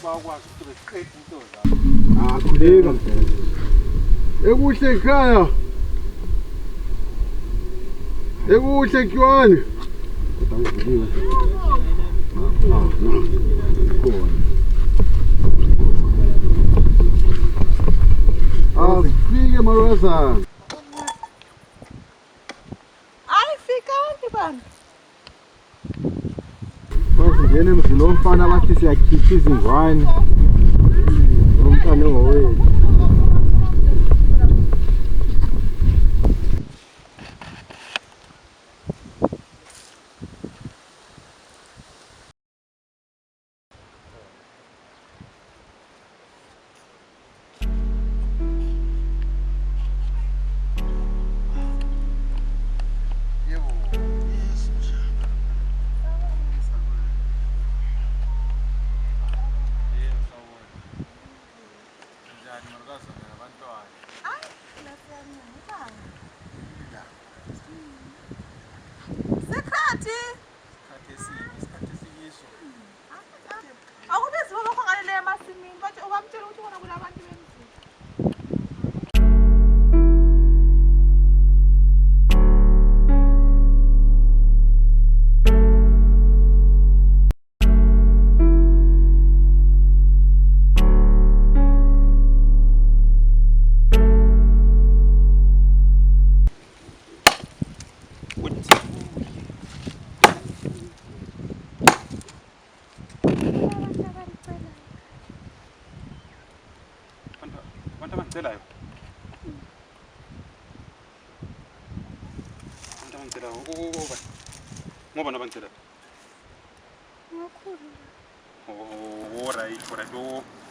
bakwazi ukuthi besiqede into zakho. Khuleka mdala. Ekuhle ekhaya. Ekuhle Kywane. Kodwa ngivuliwe. Fike marozana. Ayifikanga bani? Ngene emzini womfana bathi siyakhipha izingwane. Umntana owethu. Ngoba nabantela. Ngakhulu. Oh, right.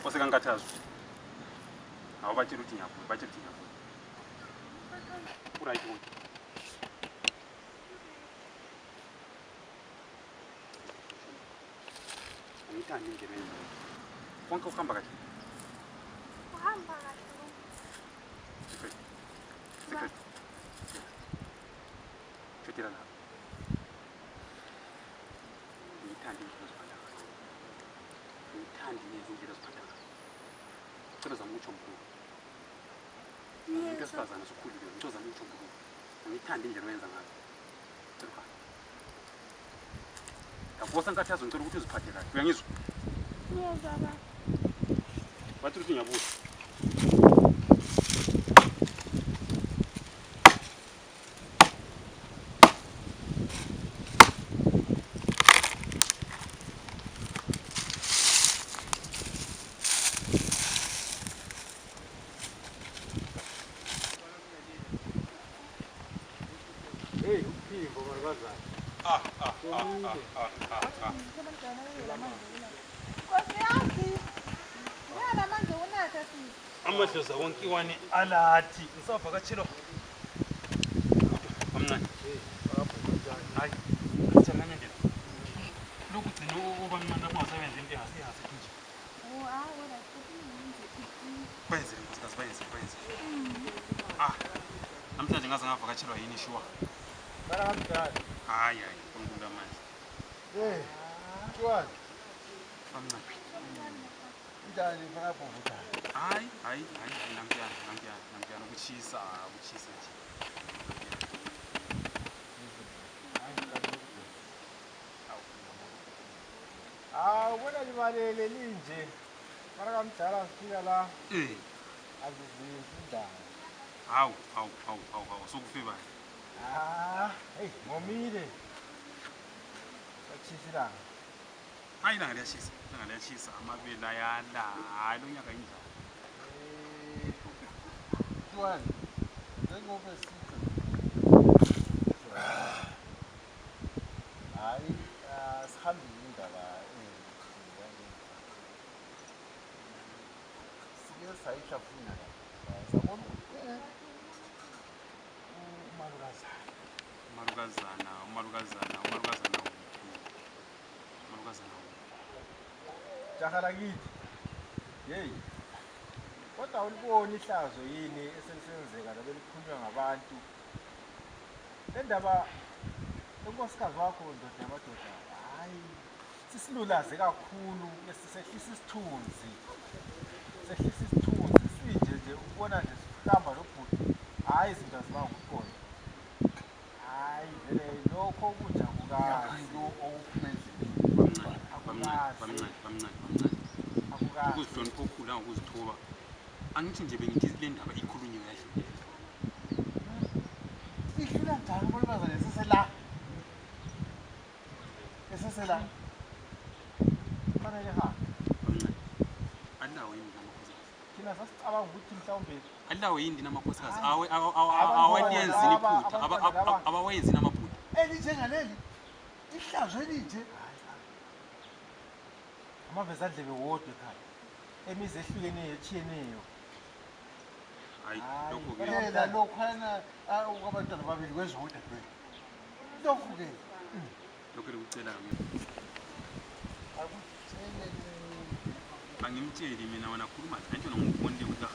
Osekangathazo. Awubatshela ukuthi ngiyakhula, batshela ukuthi ngiyakhula. Right wonke. Angithandi indlela enjalo. Konke ukuhamba kahle. Uhamba kahle. Secret. Fetela la. Ngithandi indlela ziphatha ngayo. Ngithandi izindlela ziphatha ngayo. Cela zami utsho mkhulu. Into esifazana sokhulile, into zami utsho mkhulu. Ngithandi indlela oyenza ngayo. Cela. Yakubosa nkathazo ngicela ukuthi uziphathe kahle. Uyangizwa? Ngiyezwa baba. Bathi ukuthi ngiyabuza. Hey, uphimbo maribazana. Amadlozi wonke wani alathi ngisavakatshela amncane hayi ngichamanye nje lokugcina ubamncane ungasebenza into engasiyazi nje wena bayenzile nkosikazi bayenzile namhlanje ngaze ngavakatshelwa yini shuwa Para kamdala. hayi uNkulunkulu amandla Kywane. amncane Njani phapho mdala? hayi namtyana ukuchisa nje Wena libalele linje. Para kamdala sifika la. Azizizwe indaba. Hawu sokufika Hey, ngomile. Bachisiranga. hayi langa liyashisa amabele ayala hayi lo nyaka injalo Kywane. Njengoba sitho. Hayi, sihambile indaba sike sayihlafuna la. Sabona umalukazana Jahala kithi. Hey. Kodwa ulibona ihlazo yini eselisenzeka labelikhulunywa ngabantu. Le ndaba unkosikazi wakho ndoda yamadoda hayi sisilulaze kakhulu sehlisa isithunzi sinje ukubona nje sihamba nobhuti hayi izinto azibanga ukuqonda hayi vele lokho kujabukazi ukuzihlonipha okukhulu angokuzithoba angithi nje bengithi le ndaba ikhulunywe kahle ihlula njani molibazane esesela fanele ha alawo yini namakhosikazi thina sasicabanga ukuthi mhlawumbe alawo yini namakhosikazi awayenzini iphutha abawayenzini amaphutha elinjengaleli ihlazo elinje amavezandlebe wodwa ekhaya emizi ehlukeneyo etshiyeneyo hayi lokho ke phela lokhwana kwabantwana babili kwezihuda phela lokhu-ke lokho elikucelayo akutshele angimtsheli mina wena khuluma kanti wena ngikubonile ukuthi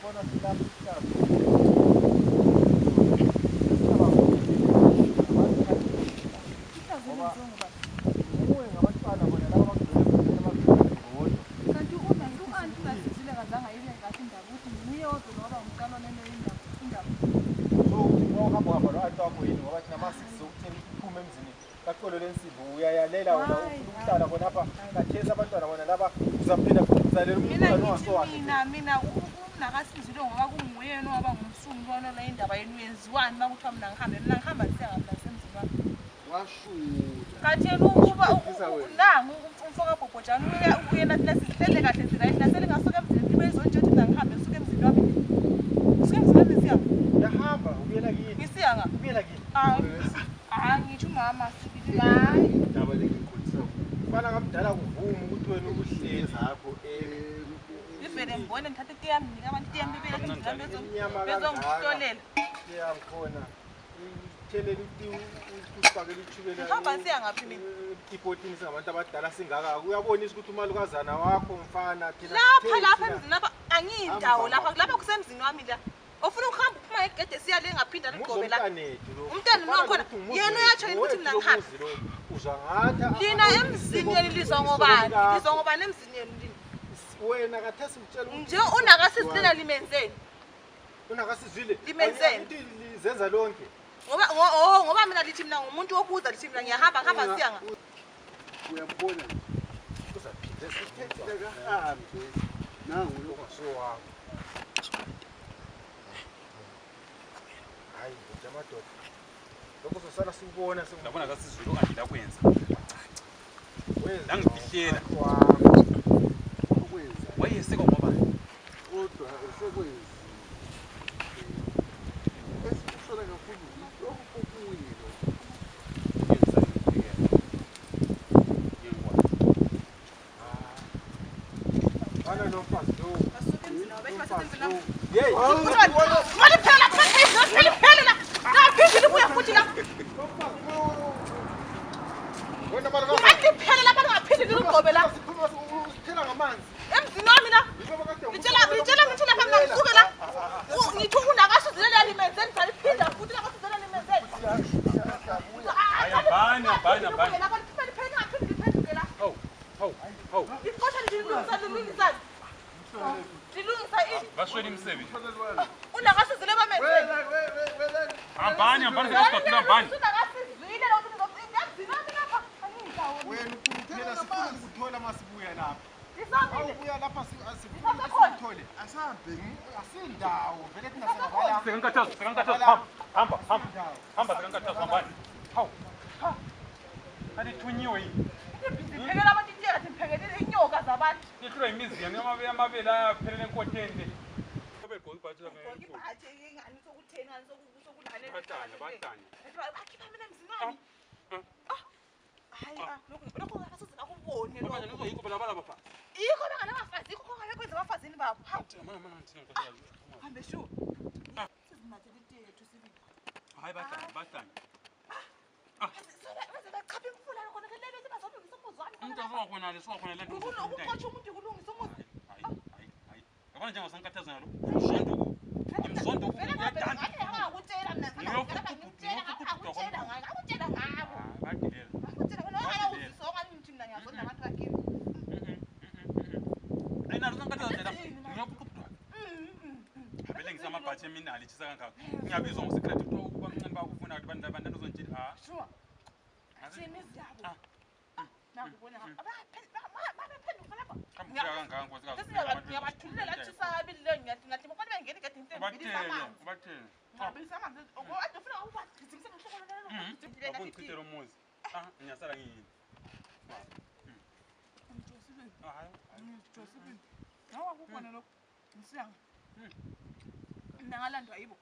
bona silapha ihlazo nguwe ngabantwana bona laba bakudlule bodwa kanti u-anti ungasizile kazange ibe ngathi indaba ukuthi nguye odwa noba ngumqalonelo indaba so uhamba lo-anti wakho yini ngoba thina ma-6 sokutheni uphume emzini kacolo lensipho uyayalela wena ufuna ukuhlala khonapha kathesi abantwana bona laba uzaphinda futhi uzalela umntwana ongasowahle mina nakasizile ngoba kunguye noba ngumsungu bona la indaba yenu yenziwani uma kuthiwa mina ngihamba ndisengabi nasemzini wami kanti yena ukuba nangu umfoka bhobhojana uyena thina sihlele kahle sirayithi nasele ngasuka emzini ibe izonje ukuthi mina ngihambe ngisuke emzini wami ngisuke emzini wami siyanga uyahamba ubuyela kini ngisiyanga ubuyela kini ngitsho umama sibili hayi indaba lengikholisako fana kamdala kuvuma ukuthi wena ubuhlezi akho ivele ngibone ngithathe ite yami nika abantu ite yami bebele emzini wami bezongihlolela yakhona ithelele usifakele itshukela ngihamba siyangaphi mina ibhotini singabantu abadala singaka uyabonisa ukuthi umalukazana wakho mfana thina lapha emzini lapha angiyindawo lapha kusemzini wami la ofuna ukuhamba uphuma egede siya le ngaphinda ligobe la umntana nokhona yena uyatsho ukuthi mina ngihambe uzangatha lina emzini yeni lizwa ngobani emzini yeni lina wena kathesi utshela nje unakasizilena limenzeni unakasizwile limenzeni lizenza lonke ngoba mina lithi mina ngumuntu wokuza lithi mina ngiyahamba siyanga uyambona uzaphinda sithethe kahambe nangu lokho wakho hayi ngamadoda lokho sosala sikubona ngabona kasizwile angila kwenza wenza ngifihlela ukwenza wayeseka ngobani kodwa esekwenza esikuhlola kakhulu lokho kokuye ana nomfazi lo basuke emzini wabo befasa emzini wami hey wena malaka phela lapha ngaphindi ligobe la usithela ngamanzi emzini wami la ngitshela ngithi lapha mina ngisuke la ngithi unakasizilele limenzeni saliphinda futhi nakasizilele limenzeni baswele imisebenzi unakasizile bamenzeni hambani sesigodula hambani unakasizile lo ukuthi emzini wami lapha angiyindawo wena ukuphela sifuna ukuthola masibuya lapha isambile awubuya lapha asikuthole asambe asindawo vele thina singabala sekankathazo hamba sekankathazo hambani hawu alithunyiwe yini ndiphekela abantu itiyela ndiphekele inyoka zabantu yehlulwa yimizi yami amabele ayaphelele enkoteni yikho benganamafazi yikho kwenza abafazini babo hambe shu sizimathele itiye yethu sibili hayi badlanye bachapha imfula khona ke lebe bazolungisa umuzi wami umuntu asokhona le nto ukuqotsha umuntu kulungisa umuzi hayi yabona njengosankathazo nalo imzondo uyadanda ngakutshela mina ngakutshela ngiyasa kangaka. Ngiyabizwa ngosecret ukuba mncane bakufuna ukuthi abantu uzonjini. Sure. Sini izabo. Nakubona abaphenduka lapha. Kangaka nkosikazi. Ngiyabathulela athisa abili ngathi mkhona bengena igadi into Ubathele. Ngabisa amanzi. Okade ufuna ukugijimisa ngohloko lelo. Ngikuchithela umuzi. Ngiyasala ngiyini. Josephine. Nawa kukhona lokho. Ngisiyanga. Nangalandwa yibo.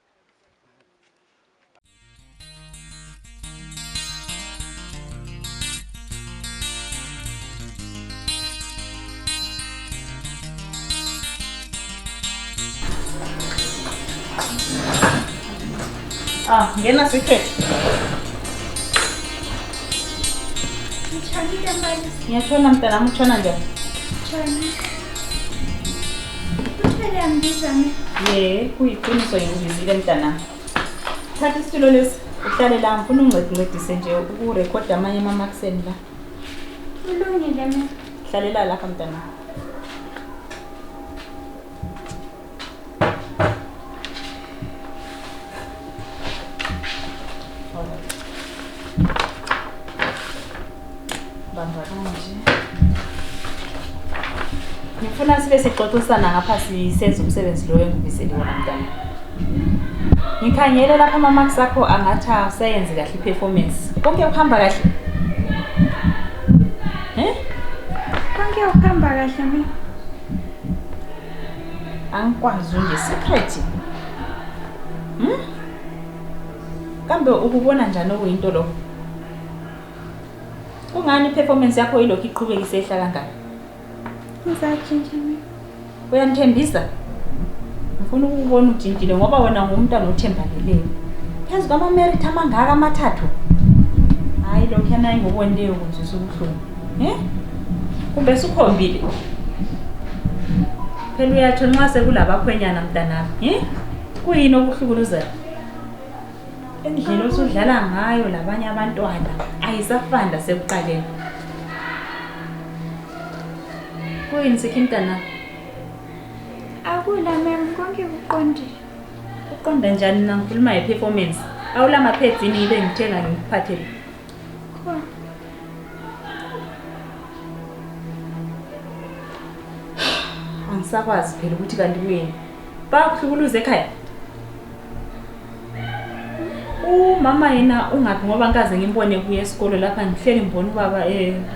Ngena secret. Ngichanile manje. Ngiyatshona mntanami utshona njani? Chana. Uthele ambizana. Kuyiqiniso ngikuzizile mntanami. Thatha isitulo lesi uhlale la ngifuna ungincedise nje ukurekhoda amanye ama-accent la. Kulungile mina. Hlalela lapha mntanami. Bamba kanje. Ngifuna sibe sixoxisana ngapha sisenza umsebenzi lo engibiseli wona mntana. Ngikhangele lapha ama-marks akho angathi asayenze kahle i-performance. Konke ukuhamba kahle? Konke ukuhamba kahle mina. Angikwazi nje secret. Kambe ukubona njani okuyinto lo? Kungani i-performance yakho ilokhu iqhubeka isehla kangaka? Ngizatshintsha mina. Uyanithembisa? Ngifuna ukubona ujintshile ngoba wena ngumntwana othembaleleyo. Phezu kwama-merit amangaka amathathu. Hayi lokhu yana ngokwendeyo kuzisa ubuhlungu. Kumbe sukhombile. Phela uyatsho nxa sekulabakhwenyana mntanami. Kuyini okuhlukuluzayo? Indlela osudlala ngayo labanye abantwana ayisafanda sekuqaleni. Kuyini sikhintana? Akula mem konke kuqondile. Uqonda njani na ngikhuluma nge-performance? Awula mapheds ini ibe ngithenga ngikuphathele. Khona. Angisakwazi phela ukuthi kanti kuyini. Bakuhlukuluza ekhaya. Mama yena ungaphi ngoba ngikaze ngimbone kuye esikolo lapha ngihleli ngibona ubaba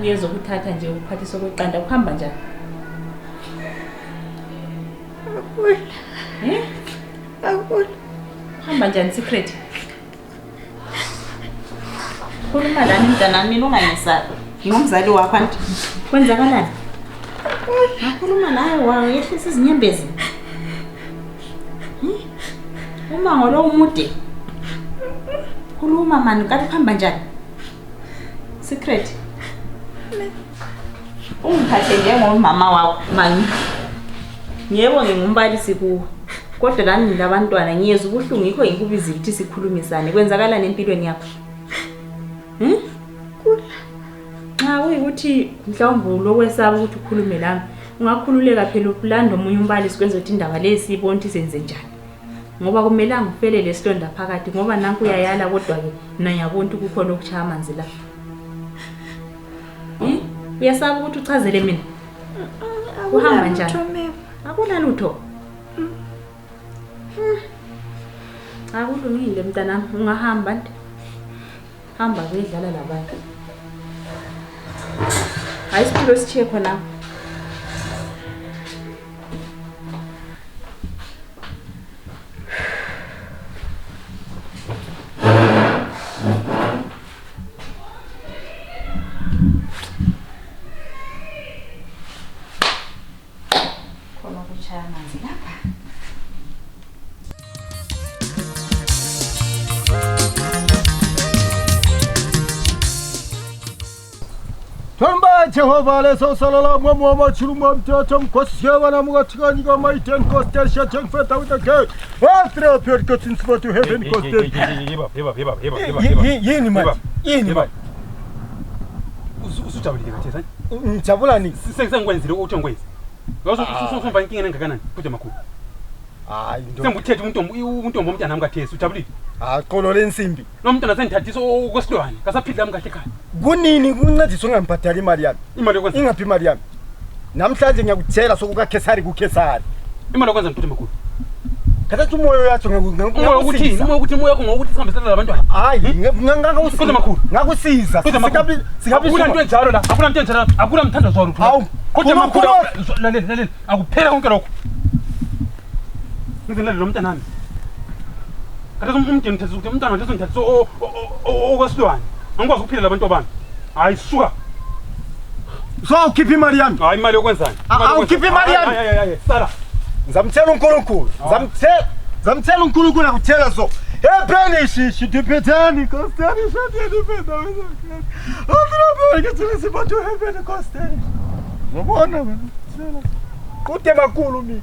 uyezokuthatha nje ukuphathisa kweqanda kuhamba njani? Akula. Akula. Hamba njani secret? Khuluma lani mntanami mina ungangisabi. Ngingumzali wakho anti. Kwenzakalani? Ngakhuluma naye wayehlisa izinyembezi. Uma ngolo umude. Khuluma mani kanti kuhamba njani? Secret. Ungiphathe njengomama wakho mani. Yebo ngingumbalisi kuwe. Kodwa lani labantwana ngiyeza ubuhlungu yikho ngikubizile ukuthi sikhulumisane. Kwenzakala nempilweni yakho. Nxa uyikuthi mhlawumbe lokwesaba ukuthi ukhulume lami, ungakhululeka phela uplanda omunye umbalisi kwenza ukuthi indaba lesi ibone ukuthi senze njani. Ngoba kumelanga ufele lesilonda phakathi ngoba nanku uyayala kodwa ke mina ngiyabona ukuthi kukhona okuchaya amanzi la. Uyasaba ukuthi uchazele mina? Uhamba njani? Akula lutho. Akulungile mntanami, ungahamba nje. Hamba kuyedlala labantu. Hayi sipilo sichiye khona. Khona kuchaya amanzi lapha. Tomba Jehova leso salala mwa chulumwa mtata mkosiyaba na mugatikanyika maiten kostel shateng feta with the gate. After pure cuts for to heaven kostel. Yini mati. Yini mati. Usujabulile kathesa. Ngijabula ni. Sengikwenzile ukuthi ngikwenze. Ngazo usumva inkinga engakanani futhi emakhulu. Hayi senguthethe untombo omntanami kaThesi ujabulile. qolo lensimbi. Lo mntwana sengithathisa okwesilwane kasaphile lami kahle kahle. Kunini kuncedisa ungambhadali imali yami? Imali yokwenza ingaphi imali yami? Namhlanje ngiyakutshela sokukaKhesari kuKhesari. Imali yokwenza mthuthu makhulu. Kathatha umoya yathi umoya ukuthi umoya yakho ngokuthi sihambisana labantwana. Hayi ngingakakusiza makhulu. Ngakusiza. Singabi akula into enjalo la, akula into enjalo, akula mthando zolo. Hawu, kodwa makhulu lalela akuphela konke lokho. Ngizilele lo mntanami. Kathatha umndeni uthethe ukuthi umntwana leso ngithathe okwesilwane. Angikwazi ukuphila labantu bami. Hayi suka. So ukhipha imali yami. Hayi imali yokwenzani? Ukhipha imali yami. Hayi sala. Ngizamtshela uNkulunkulu. Ngizamtshela uNkulunkulu akuthela so. Epheni shishi diphetani Kostani shadi diphetha wena. Andra ke tsela sibatho heaven Kostani. Ngibona wena. Kude makhulu mi.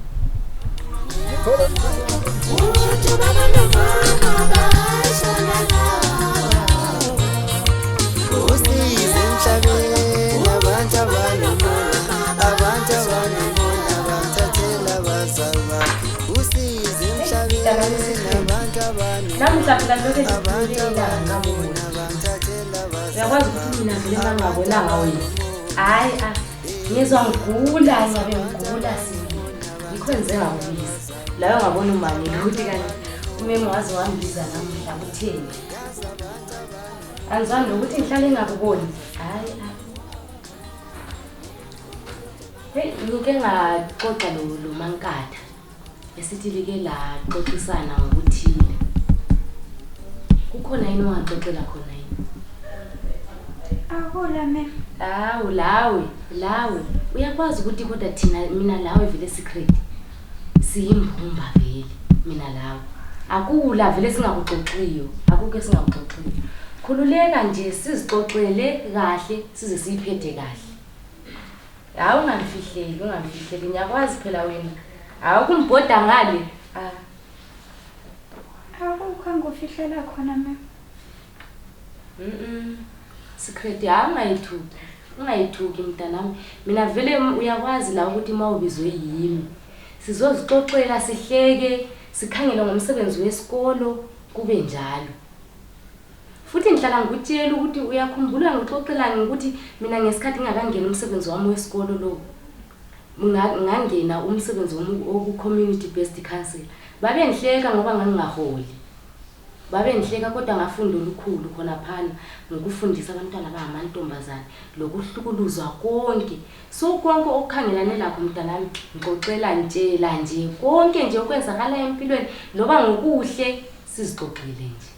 Namuhla phela lokho eziphilela ngamuntu. Uyakwazi ukuthi mina vele mangabonanga wena. Hayi ngizwa ngigula ngabe ngigula ngikwenze ngabuyisa. La ungabona umani ukuthi kanti umeme wazi wambiza namuhla kutheni. Anzani ukuthi ngihlale ngakuboni. Hayi hey ngike ngaxoxa lo mankatha. Esithi like la xoxisana ngokuthile. Kukhona yini ongaxoxela khona yini? Akula me. Lawe. Uyakwazi ukuthi kodwa thina mina lawe vele secret. Siyimbumba vele mina lawe. Akula vele singakuxoxiyo, akuke singakuxoxiyo. Khululeka nje sizixoxele kahle size siyiphethe kahle. Hawu ungamfihleli, ngiyakwazi phela wena. Awukumbhoda ngale. Akukho ngofihlela khona me. Secret ungayithuki mntanami. Mina vele uyakwazi la ukuthi mawubizwe yimi. Sizozixoxela sihleke, sikhangela ngomsebenzi wesikolo kube njalo. Futhi ngihlala ngikutshela ukuthi uyakhumbula ngixoxela ukuthi mina ngesikhathi ngingakangena umsebenzi wami wesikolo lo. Ngangena umsebenzi woku community based council. Babe ngihleka ngoba ngangingaholi. Babe ngihleka kodwa ngafunda olukhulu khona phana ngokufundisa abantwana abangamantombazane lokuhlukuluzwa konke. So konke okukhangelane lakho mntanami ngixoxela ntshela nje konke nje okwenzakala empilweni loba ngokuhle sizixoxile nje.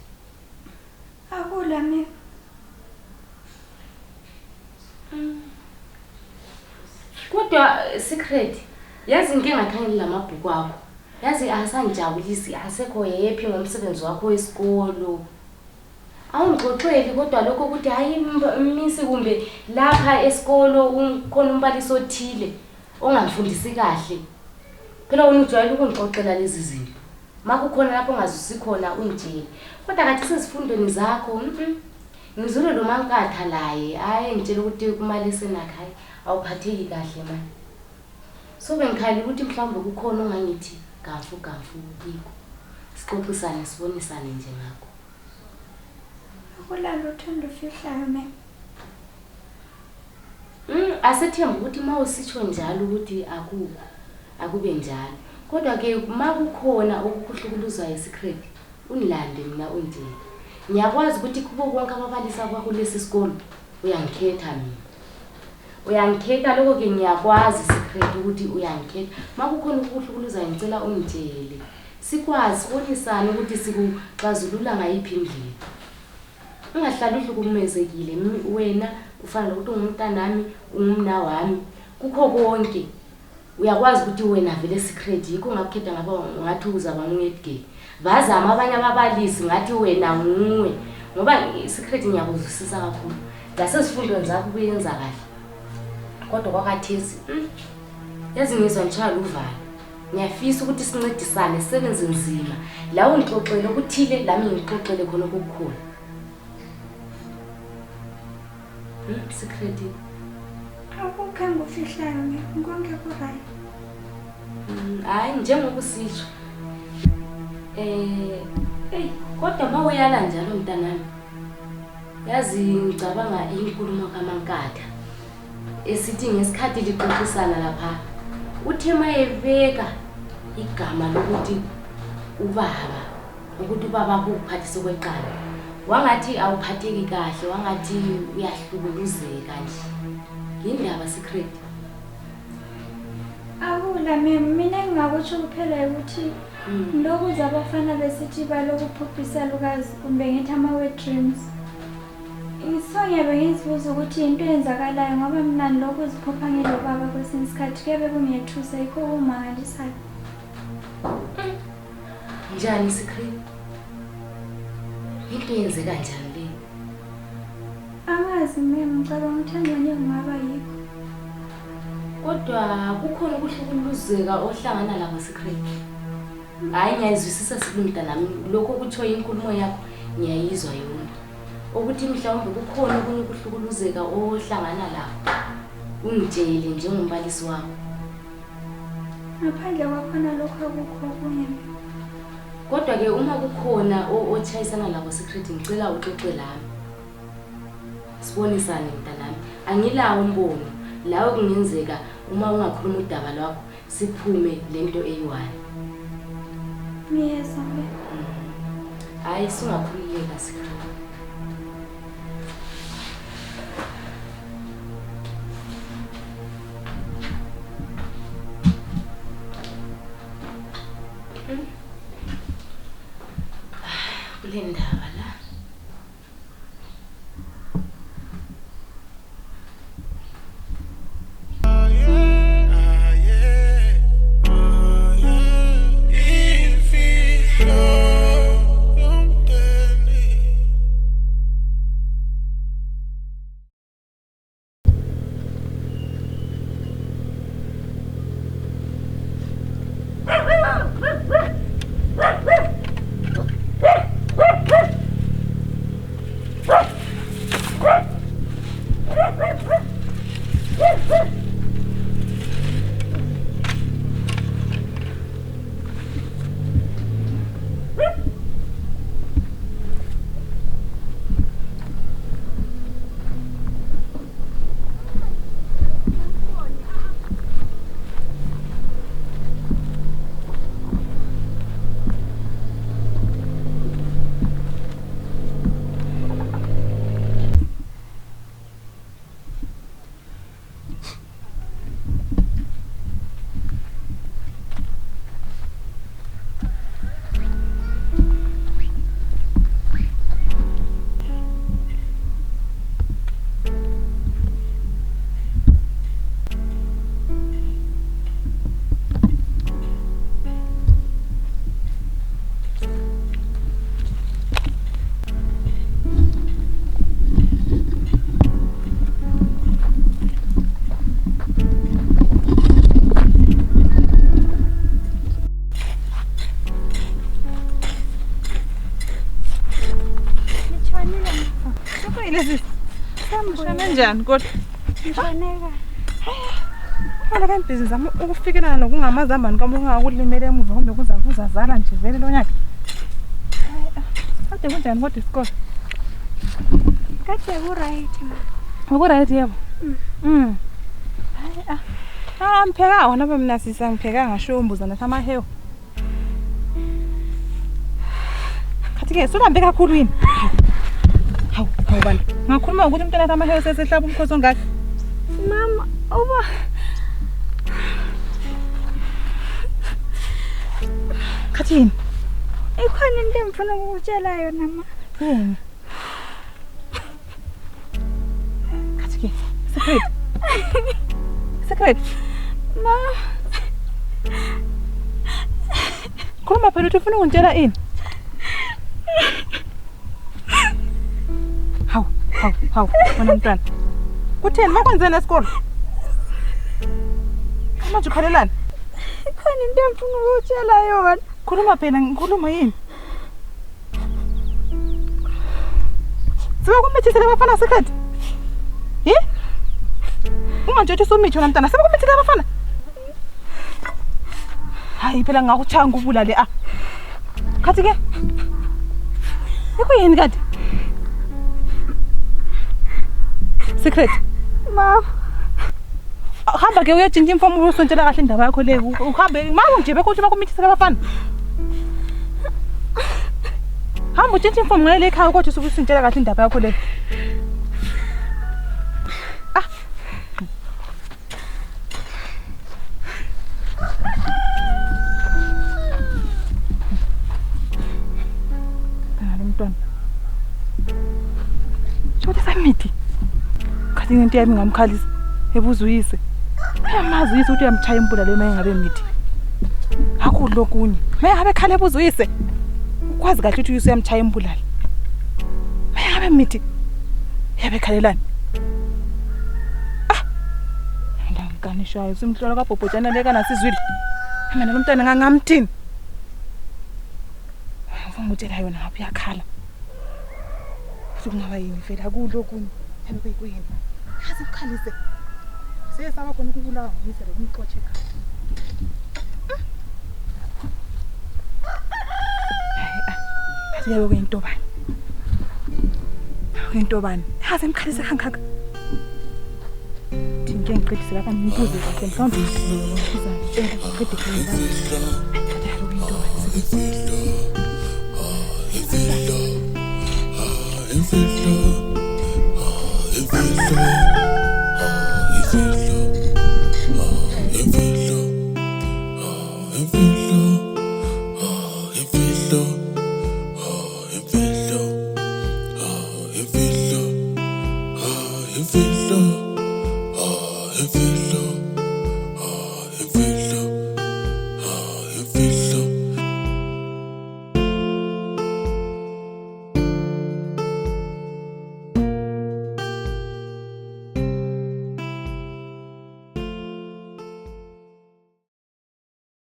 Akula me. Kodwa secret yazi ngeke ngakhangela lamabhuku akho. Yazi asangijabulisi asekho happy ngomsebenzi wakho wesikolo. Awungixoxeli kodwa lokho ukuthi hayi misi kumbe lapha esikolo ukhona umbalisi othile ongamfundisi kahle. Phela wena ujwayele ukungixoxela lezi zinto. Makukhona lapho ongazwisi khona unjini. Kodwa kathi sesifundweni zakho ngizule lo mankatha laye hayi ngitshela ukuthi kumali senakho hayi awuphatheki kahle manje. So bengikhala ukuthi mhlawumbe kukhona ongangithi gafu yiko. Sixoxisane sibonisane nje ngakho. Akula lutho endufihlayo me. Asethemba ukuthi mawusitsho njalo ukuthi akube njalo. Kodwa ke makukhona okuhlukuluzwa yesecret unilande mina unjini. Ngiyakwazi ukuthi kubo konke ababalisi abakho lesi sikolo uyangikhetha mina. Uyangikhetha lokho ke ngiyakwazi secret ukuthi uyangikhetha. Makukhona ukuhlukuluzwa ngicela ungitshele. Sikwazi bonisana ukuthi sikuxazulula ngayiphi indlela. Ungahlali uhlukumezekile wena ufana ukuthi ungumntanami ungumna wami kukho konke. Uyakwazi ukuthi wena vele secret yikho ngakukhetha ngaba ngathi uzaba nguEdgay. Bazama abanye ababalisi ngathi wena nguwe ngoba secret ngiyakuzwisisa kakhulu. Lasezifundweni zakho kuyenza kahle. Kodwa kwakathesi yazi ngizwa njalo uvalo. Ngiyafisa ukuthi sincedisane sisebenze nzima. La ungixoxele ukuthile lami ngixoxele khona okukhulu. Secret Akukho ngofihlayo me. Konke kuRight. Hayi njengoba usitsho Kodwa mawuyala njalo mntanami. Yazi ngicabanga inkulumo kaMankatha. Esithi ngesikhathi lixoxisana lapha. Uthe mayebeka igama lokuthi ubaba, ukuthi ubaba ukuphathisa kweqala. Wangathi awuphatheki kahle, wangathi uyahlukuluzeka nje. Yindaba secret. Akula mina engingakutsho kuphela ukuthi lokhu zabafana besithi balokuphuphisa lukazi kumbe ngithi ama-wet dreams. Ngisonye bengizibuza ukuthi into eyenzakalayo ngoba mina lokhu ziphupha ngelo baba kwesinye isikhathi kebe kungiyethusa yikho kumangalisayo. Njani secret? Into yenzeka kanjani le? Angazi mina ngicabanga ukuthi anganye kungaba yikho. Kodwa kukhona ukuhlukuluzeka ohlangana lapha secret. Hayi ngiyayizwisisa sikulumda nami lokho kuthiwa inkulumo yakho ngiyayizwa yona. Ukuthi mhlawumbe kukhona okunye ukuhlukuluzeka ohlangana lapho. Ungitshele njengombalisi wakho. Ngaphandle kwakhona lokho akukho okunye. Kodwa ke uma kukhona ochayisana lapho secret ngicela uxoxe lami. Sibonisane mntanami. Angilawo umbono. Lawe kungenzeka uma ungakhuluma udaba lwakho siphume lento eyiwayo. Ngiyezwa. Hayi singakhululeka secret. Kule ndaba la. Njani kodwa? Ngishoneka. Wala kan business ami ukufikelana nokungamazambani kwami ungakulimele emuva kumbe kuzazala nje vele lo nyaka. Kade kunjani kodwa isikole? Kade ku-right ma. Uku-right yebo. Hayi mpheka wona mina sisa ngipheka ngashombuza nathi amahewu. Kathi ke sulambe kakhulu yini? Hawu bani. Ngakhuluma ukuthi umntwana amahewu sesehlaba umkhosi ongaka. Mama, uba Kathini? ikhona into engifuna ukukutshela yona ma. Yini? Kathi ke secret. Ma. Khuluma phela uthi ufuna ungitshela ini? Hawu, wena mntwana. Kutheni makwenzeni esikole? Manje ukhalelani? Ikhona into engifuna ukukutshela yona. Khuluma phela, ngikhuluma yini? Sebekumithile abafana secret? Ungantshothi usumithi wena mntwana, sebekumithile abafana? Hayi phela ngakuchanga ubulale Khathi ke ikuyini kanti Secret Mama, hamba ke uyajinja imfomu usontshela kahle indaba yakho le uhambe mama nje bekuthi bakumithisa abafana hamba ujinja imfomu ngale ekhaya ukuthi usukusintshela kahle indaba yakho le Shothi samithi Khathi ngento yami ngamkhalisa ebuza uyise uyamazi uyise ukuthi uyamchaya impula le mayengabe mithi akho lokunye mayengabe khala ebuza uyise ukwazi kahle ukuthi uyise uyamchaya impula le mayengabe mithi yabe khalelani ndanganishayo simhlola kaBhobhojana leka nasizwile mina lo mntana ngamthini ngikutshela yona ngapha yakhala kungaba yini vela kulokunye yabe kuyini yazi ukhalise sesaba khona ukubulawa nguyise lokumxotshe ekhaya asiyabe kuyintobani yazi emkhalise kangaka thinte ngiqedise lapha ngimbuze kahle mhlawumbe ngizokuzwa ngicela ngicede Infiltró